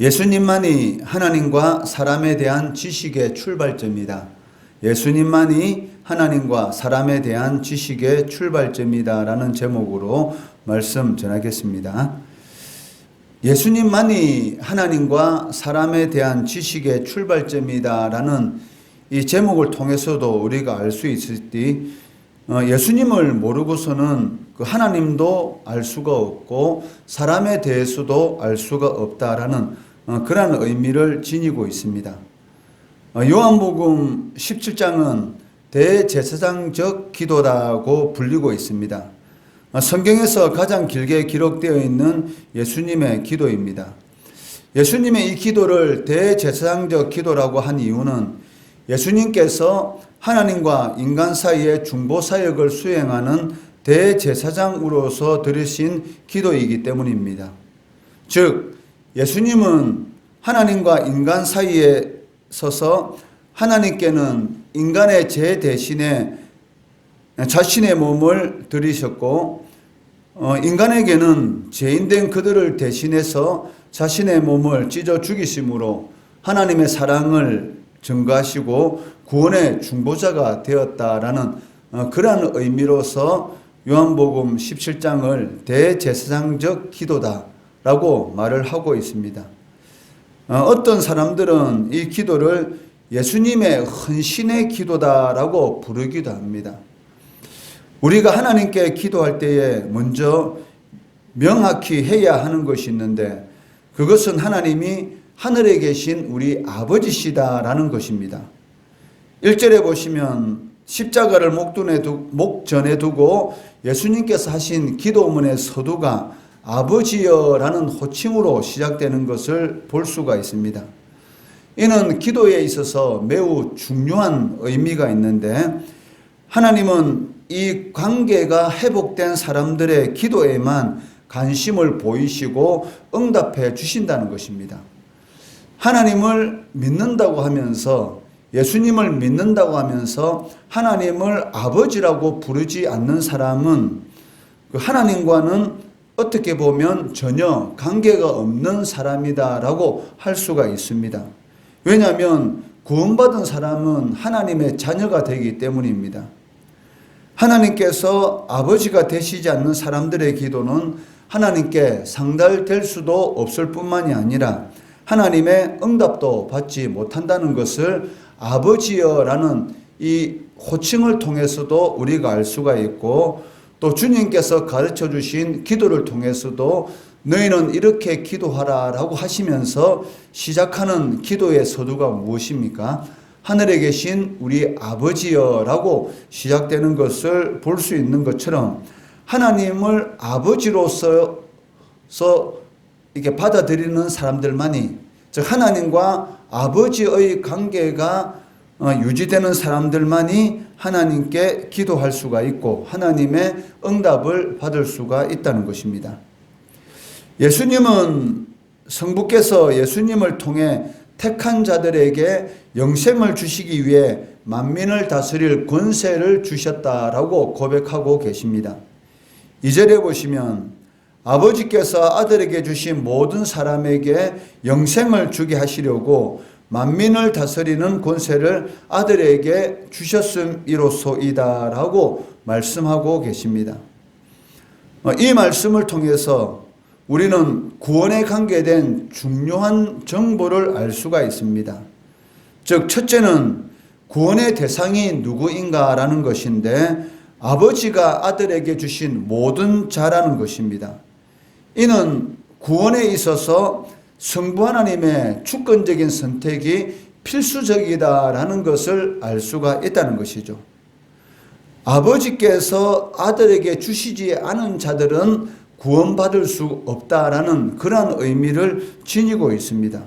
예수님만이 하나님과 사람에 대한 지식의 출발점이다. 예수님만이 하나님과 사람에 대한 지식의 출발점이다 라는 제목으로 말씀 전하겠습니다. 예수님만이 하나님과 사람에 대한 지식의 출발점이다 라는 이 제목을 통해서도 우리가 알 수 있을지, 예수님을 모르고서는 그 하나님도 알 수가 없고 사람에 대해서도 알 수가 없다라는 그런 의미를 지니고 있습니다. 요한복음 17장은 대제사장적 기도라고 불리고 있습니다. 성경에서 가장 길게 기록되어 있는 예수님의 기도입니다. 예수님의 이 기도를 대제사장적 기도라고 한 이유는 예수님께서 하나님과 인간 사이의 중보 사역을 수행하는 대제사장으로서 드리신 기도이기 때문입니다. 즉, 예수님은 하나님과 인간 사이에 서서 하나님께는 인간의 죄 대신에 자신의 몸을 드리셨고, 인간에게는 죄인된 그들을 대신해서 자신의 몸을 찢어 죽이심으로 하나님의 사랑을 증거하시고 구원의 중보자가 되었다라는 그러한 의미로서 요한복음 17장을 대제사장적 기도다라고 말을 하고 있습니다. 어떤 사람들은 이 기도를 예수님의 헌신의 기도다라고 부르기도 합니다. 우리가 하나님께 기도할 때에 먼저 명확히 해야 하는 것이 있는데, 그것은 하나님이 하늘에 계신 우리 아버지시다라는 것입니다. 1절에 보시면 십자가를 목전에 두고 예수님께서 하신 기도문의 서두가 아버지여라는 호칭으로 시작되는 것을 볼 수가 있습니다. 이는 기도에 있어서 매우 중요한 의미가 있는데, 하나님은 이 관계가 회복된 사람들의 기도에만 관심을 보이시고 응답해 주신다는 것입니다. 하나님을 믿는다고 하면서, 예수님을 믿는다고 하면서 하나님을 아버지라고 부르지 않는 사람은 그 하나님과는 어떻게 보면 전혀 관계가 없는 사람이다라고 할 수가 있습니다. 왜냐하면 구원받은 사람은 하나님의 자녀가 되기 때문입니다. 하나님께서 아버지가 되시지 않는 사람들의 기도는 하나님께 상달될 수도 없을 뿐만이 아니라 하나님의 응답도 받지 못한다는 것을 아버지여라는 이 호칭을 통해서도 우리가 알 수가 있고, 또 주님께서 가르쳐 주신 기도를 통해서도 너희는 이렇게 기도하라 라고 하시면서 시작하는 기도의 서두가 무엇입니까? 하늘에 계신 우리 아버지여라고 시작되는 것을 볼 수 있는 것처럼, 하나님을 아버지로서 이렇게 받아들이는 사람들만이, 즉 하나님과 아버지의 관계가 유지되는 사람들만이 하나님께 기도할 수가 있고 하나님의 응답을 받을 수가 있다는 것입니다. 예수님은 성부께서 예수님을 통해 택한 자들에게 영생을 주시기 위해 만민을 다스릴 권세를 주셨다라고 고백하고 계십니다. 2절에 보시면 아버지께서 아들에게 주신 모든 사람에게 영생을 주게 하시려고 만민을 다스리는 권세를 아들에게 주셨음이로소이다 라고 말씀하고 계십니다. 이 말씀을 통해서 우리는 구원에 관계된 중요한 정보를 알 수가 있습니다. 즉, 첫째는 구원의 대상이 누구인가라는 것인데, 아버지가 아들에게 주신 모든 자라는 것입니다. 이는 구원에 있어서 성부 하나님의 주권적인 선택이 필수적이다라는 것을 알 수가 있다는 것이죠. 아버지께서 아들에게 주시지 않은 자들은 구원받을 수 없다라는 그러한 의미를 지니고 있습니다.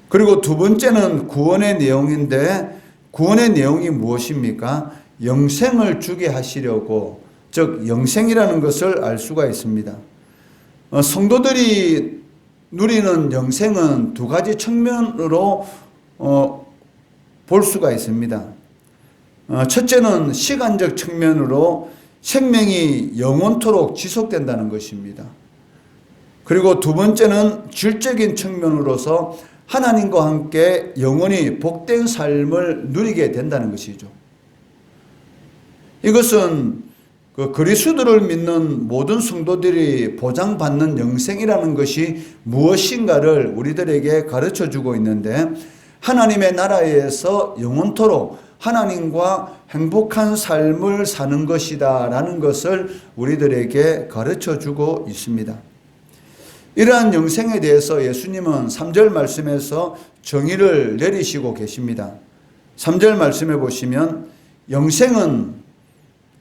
그리고 두 번째는 구원의 내용인데, 구원의 내용이 무엇입니까? 영생을 주게 하시려고, 즉 영생이라는 것을 알 수가 있습니다. 성도들이 누리는 영생은 두 가지 측면으로 볼 수가 있습니다. 첫째는 시간적 측면으로 생명이 영원토록 지속된다는 것입니다. 그리고 두 번째는 질적인 측면으로서 하나님과 함께 영원히 복된 삶을 누리게 된다는 것이죠. 이것은 그리스도를 믿는 모든 성도들이 보장받는 영생이라는 것이 무엇인가를 우리들에게 가르쳐주고 있는데, 하나님의 나라에서 영원토록 하나님과 행복한 삶을 사는 것이다 라는 것을 우리들에게 가르쳐주고 있습니다. 이러한 영생에 대해서 예수님은 3절 말씀에서 정의를 내리시고 계십니다. 3절 말씀에 보시면 영생은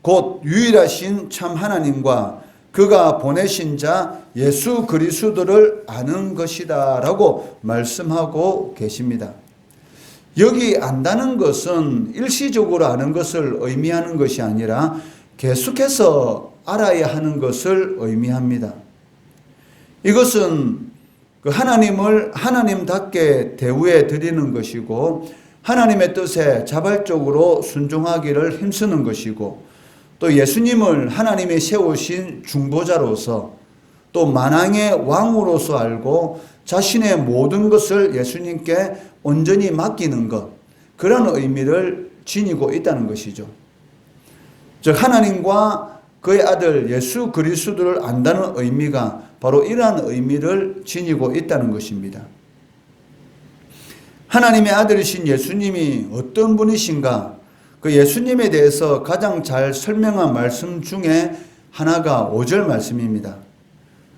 곧 유일하신 참 하나님과 그가 보내신 자 예수 그리스도를 아는 것이다 라고 말씀하고 계십니다. 여기 안다는 것은 일시적으로 아는 것을 의미하는 것이 아니라 계속해서 알아야 하는 것을 의미합니다. 이것은 하나님을 하나님답게 대우해 드리는 것이고, 하나님의 뜻에 자발적으로 순종하기를 힘쓰는 것이고, 또 예수님을 하나님이 세우신 중보자로서 또 만왕의 왕으로서 알고 자신의 모든 것을 예수님께 온전히 맡기는 것, 그런 의미를 지니고 있다는 것이죠. 즉 하나님과 그의 아들 예수 그리스도를 안다는 의미가 바로 이러한 의미를 지니고 있다는 것입니다. 하나님의 아들이신 예수님이 어떤 분이신가, 그 예수님에 대해서 가장 잘 설명한 말씀 중에 하나가 5절 말씀입니다.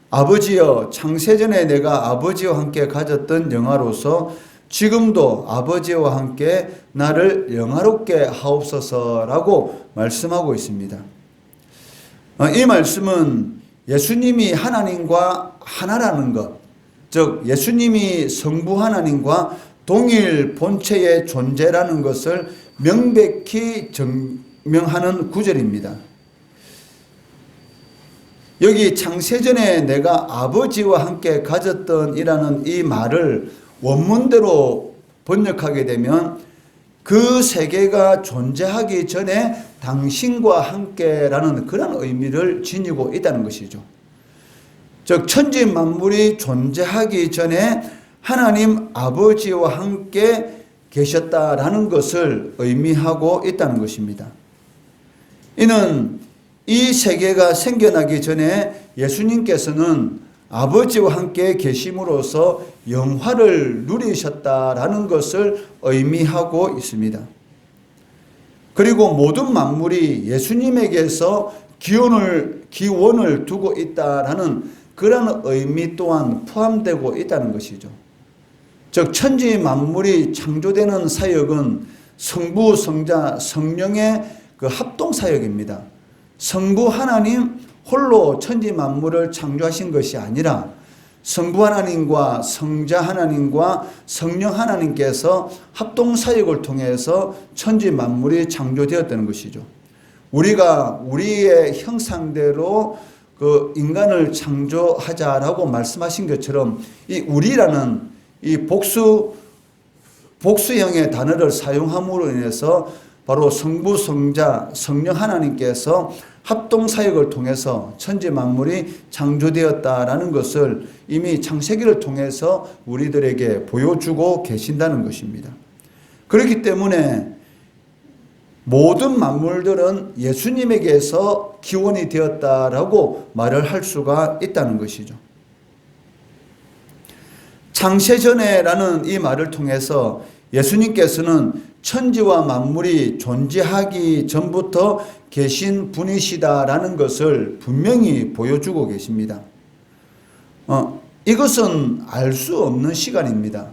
아버지여, 창세전에 내가 아버지와 함께 가졌던 영화로서 지금도 아버지와 함께 나를 영화롭게 하옵소서라고 말씀하고 있습니다. 이 말씀은 예수님이 하나님과 하나라는 것, 즉 예수님이 성부 하나님과 동일 본체의 존재라는 것을 명백히 증명하는 구절입니다. 여기 창세전에 내가 아버지와 함께 가졌던 이라는 이 말을 원문대로 번역하게 되면 그 세계가 존재하기 전에 당신과 함께라는 그런 의미를 지니고 있다는 것이죠. 즉 천지 만물이 존재하기 전에 하나님 아버지와 함께 계셨다라는 것을 의미하고 있다는 것입니다. 이는 이 세계가 생겨나기 전에 예수님께서는 아버지와 함께 계심으로써 영화를 누리셨다라는 것을 의미하고 있습니다. 그리고 모든 만물이 예수님에게서 기원을 두고 있다라는 그런 의미 또한 포함되고 있다는 것이죠. 즉 천지 만물이 창조되는 사역은 성부, 성자, 성령의 그 합동 사역입니다. 성부 하나님 홀로 천지 만물을 창조하신 것이 아니라 성부 하나님과 성자 하나님과 성령 하나님께서 합동 사역을 통해서 천지 만물이 창조되었다는 것이죠. 우리가 우리의 형상대로 그 인간을 창조하자라고 말씀하신 것처럼 이 우리라는 이 복수형의 단어를 사용함으로 인해서 바로 성부, 성자, 성령 하나님께서 합동 사역을 통해서 천지 만물이 창조되었다라는 것을 이미 창세기를 통해서 우리들에게 보여주고 계신다는 것입니다. 그렇기 때문에 모든 만물들은 예수님에게서 기원이 되었다라고 말을 할 수가 있다는 것이죠. 창세전에라는 이 말을 통해서 예수님께서는 천지와 만물이 존재하기 전부터 계신 분이시다라는 것을 분명히 보여주고 계십니다. 이것은 알 수 없는 시간입니다.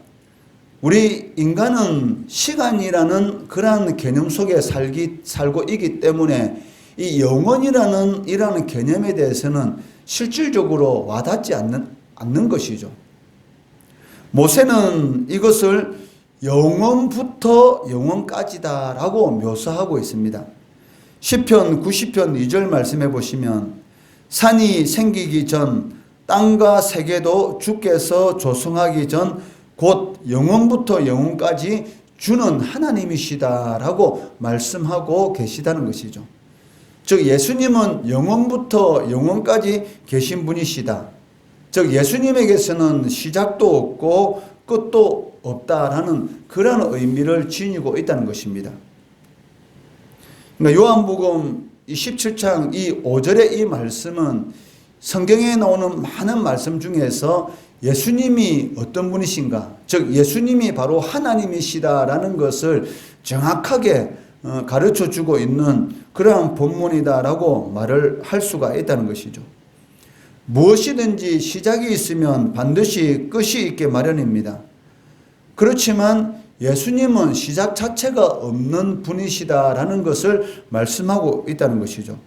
우리 인간은 시간이라는 그러한 개념 속에 살고 있기 때문에 이 영원이라는 개념에 대해서는 실질적으로 와닿지 않는 것이죠. 모세는 이것을 영원부터 영원까지다라고 묘사하고 있습니다. 시편 90편 2절 말씀해 보시면 산이 생기기 전 땅과 세계도 주께서 조성하기 전 곧 영원부터 영원까지 주는 하나님이시다라고 말씀하고 계시다는 것이죠. 즉 예수님은 영원부터 영원까지 계신 분이시다. 즉 예수님에게서는 시작도 없고 끝도 없다라는 그런 의미를 지니고 있다는 것입니다. 그러니까 요한복음 17장 이 5절의 이 말씀은 성경에 나오는 많은 말씀 중에서 예수님이 어떤 분이신가, 즉 예수님이 바로 하나님이시다라는 것을 정확하게 가르쳐 주고 있는 그러한 본문이다라고 말을 할 수가 있다는 것이죠. 무엇이든지 시작이 있으면 반드시 끝이 있게 마련입니다. 그렇지만 예수님은 시작 자체가 없는 분이시다라는 것을 말씀하고 있다는 것이죠.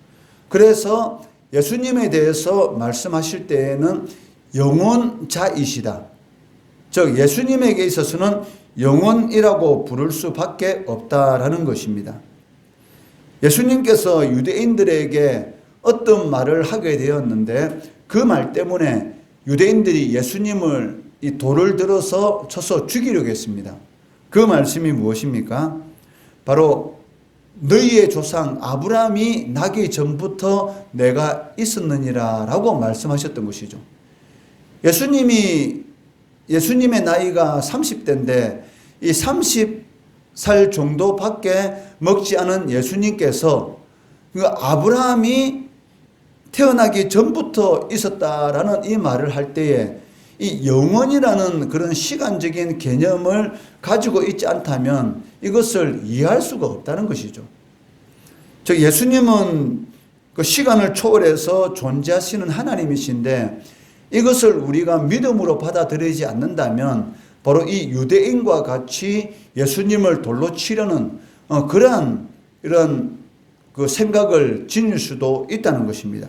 그래서 예수님에 대해서 말씀하실 때에는 영원자이시다. 즉 예수님에게 있어서는 영원이라고 부를 수밖에 없다라는 것입니다. 예수님께서 유대인들에게 어떤 말을 하게 되었는데 그 말 때문에 유대인들이 예수님을 이 돌을 들어서 쳐서 죽이려고 했습니다. 그 말씀이 무엇입니까? 바로 너희의 조상 아브라함이 나기 전부터 내가 있었느니라 라고 말씀하셨던 것이죠. 예수님의 나이가 30대인데 이 30살 정도밖에 먹지 않은 예수님께서 그 아브라함이 태어나기 전부터 있었다라는 이 말을 할 때에 이 영원이라는 그런 시간적인 개념을 가지고 있지 않다면 이것을 이해할 수가 없다는 것이죠. 즉 예수님은 그 시간을 초월해서 존재하시는 하나님이신데 이것을 우리가 믿음으로 받아들이지 않는다면 바로 이 유대인과 같이 예수님을 돌로 치려는 그러한 이런 그 생각을 지닐 수도 있다는 것입니다.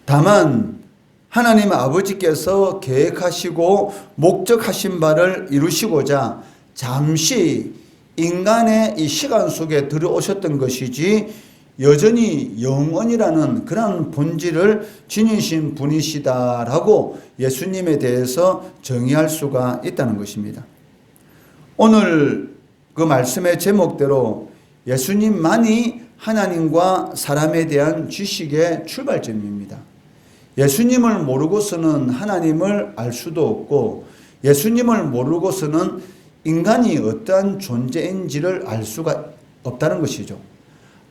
다만 하나님 아버지께서 계획하시고 목적하신 바를 이루시고자 잠시 인간의 이 시간 속에 들어오셨던 것이지 여전히 영원이라는 그런 본질을 지니신 분이시다라고 예수님에 대해서 정의할 수가 있다는 것입니다. 오늘 그 말씀의 제목대로 예수님만이 하나님과 사람에 대한 지식의 출발점입니다. 예수님을 모르고서는 하나님을 알 수도 없고 예수님을 모르고서는 인간이 어떠한 존재인지를 알 수가 없다는 것이죠.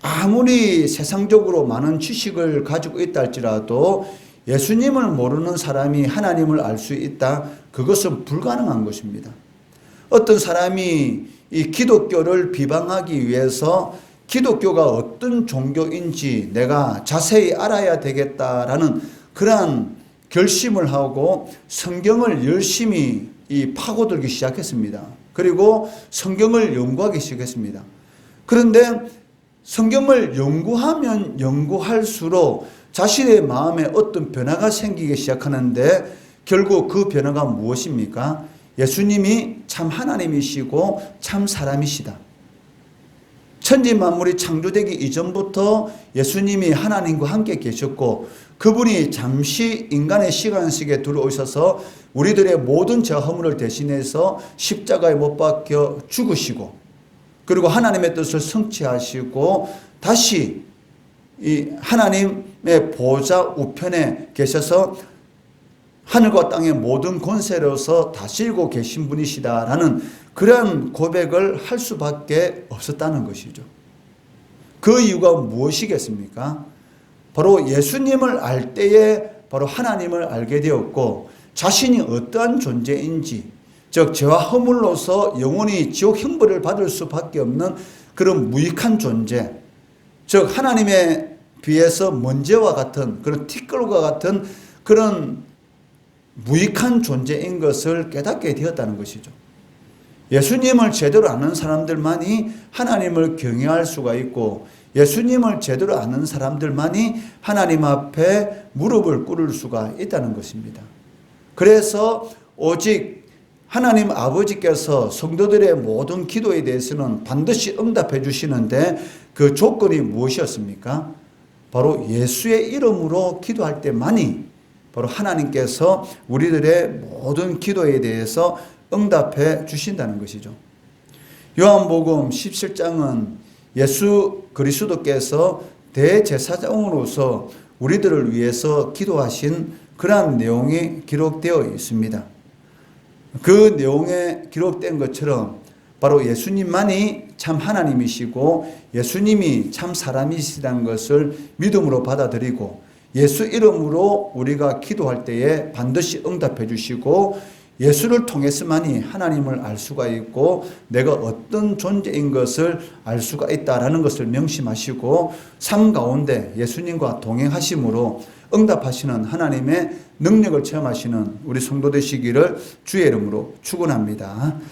아무리 세상적으로 많은 지식을 가지고 있다 할지라도 예수님을 모르는 사람이 하나님을 알 수 있다? 그것은 불가능한 것입니다. 어떤 사람이 이 기독교를 비방하기 위해서 기독교가 어떤 종교인지 내가 자세히 알아야 되겠다라는 그러한 결심을 하고 성경을 열심히 파고들기 시작했습니다. 그리고 성경을 연구하기 시작했습니다. 그런데 성경을 연구하면 연구할수록 자신의 마음에 어떤 변화가 생기기 시작하는데 결국 그 변화가 무엇입니까? 예수님이 참 하나님이시고 참 사람이시다. 천지 만물이 창조되기 이전부터 예수님이 하나님과 함께 계셨고 그분이 잠시 인간의 시간식에 들어오셔서 우리들의 모든 죄 허물을 대신해서 십자가에 못 박혀 죽으시고 그리고 하나님의 뜻을 성취하시고 다시 이 하나님의 보좌 우편에 계셔서 하늘과 땅의 모든 권세로서 다스리고 계신 분이시다라는 그러한 고백을 할 수밖에 없었다는 것이죠. 그 이유가 무엇이겠습니까? 바로 예수님을 알 때에 바로 하나님을 알게 되었고 자신이 어떠한 존재인지 즉 죄와 허물로서 영원히 지옥 형벌을 받을 수밖에 없는 그런 무익한 존재 즉 하나님에 비해서 먼지와 같은 그런 티끌과 같은 그런 무익한 존재인 것을 깨닫게 되었다는 것이죠. 예수님을 제대로 아는 사람들만이 하나님을 경외할 수가 있고 예수님을 제대로 아는 사람들만이 하나님 앞에 무릎을 꿇을 수가 있다는 것입니다. 그래서 오직 하나님 아버지께서 성도들의 모든 기도에 대해서는 반드시 응답해 주시는데 그 조건이 무엇이었습니까? 바로 예수의 이름으로 기도할 때만이 바로 하나님께서 우리들의 모든 기도에 대해서 응답해 주신다는 것이죠. 요한복음 17장은 예수 그리스도께서 대제사장으로서 우리들을 위해서 기도하신 그러한 내용이 기록되어 있습니다. 그 내용에 기록된 것처럼 바로 예수님만이 참 하나님이시고 예수님이 참 사람이시라는 것을 믿음으로 받아들이고 예수 이름으로 우리가 기도할 때에 반드시 응답해 주시고 예수를 통해서만이 하나님을 알 수가 있고 내가 어떤 존재인 것을 알 수가 있다라는 것을 명심하시고 삶 가운데 예수님과 동행하심으로 응답하시는 하나님의 능력을 체험하시는 우리 성도 되시기를 주의 이름으로 축원합니다.